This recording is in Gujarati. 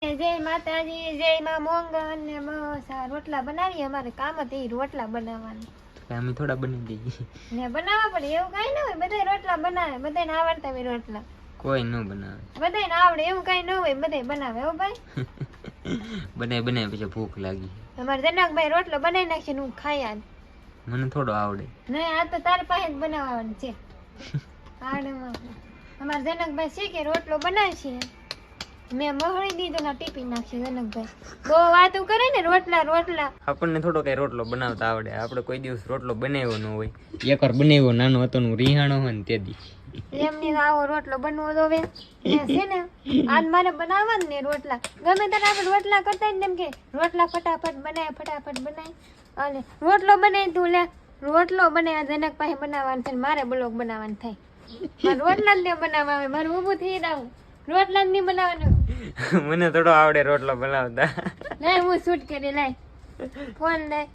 જય માતાજી, જય માં મોંગલ ને બસ આ રોટલા બનાવીએ. અમારે કામ જ એ રોટલા બનાવવાનું. અમે થોડા બની દઈએ ને બનાવવા પડે એવું કઈ ના હોય. બધા રોટલા બનાવે, બધાને આવડતા હોય રોટલા. કોઈ ન બનાવે, બધાને આવડે એવું કઈ ન હોય. બધા બનાવે હો ભાઈ. બનાય પછી ભૂખ લાગી. અમારે જનકભાઈ રોટલો બનાવી નાખશે ને હું ખાઈ આજ. મને થોડો આવડે. નહીં, આ તો તારી પાસે જ બનાવવાનું છે. આવડે અમારે જનકભાઈ શીખે રોટલો બનાવશે. મેં મહળી દીધો ને ટીપી નાખશે જનકભાઈ. બહુ વાતું કરે ને રોટલા રોટલા. આપણને થોડો કઈ રોટલો બનાવતા આવડે. આપણે કોઈ દિવસ રોટલો બનાવ્યો ન હોય. એકવાર બનાવ્યો નાનો હતો ને રીહાણો હોય ને તેથી એમની આવો રોટલો બનવો તો હવે છે ને. આજ મારે બનાવવા ને રોટલા. ગમે ત્યારે આપણે રોટલા કરતા ને એમ કે રોટલા ફટાફટ બનાય. અને રોટલો બનાવી તું લે. રોટલો બનાવ્યા જનક પાસે બનાવવાનું છે, મારે બ્લોગ બનાવવાનું થાય. મારે રોટલા જ નહીં બનાવવા આવે. મારે ઊભું થઈ રહું. રોટલા જ નહીં બનાવવાનું. મને થોડો આવડે રોટલો બનાવતા. લાય હું શૂટ કરી લાય ફોન લાય.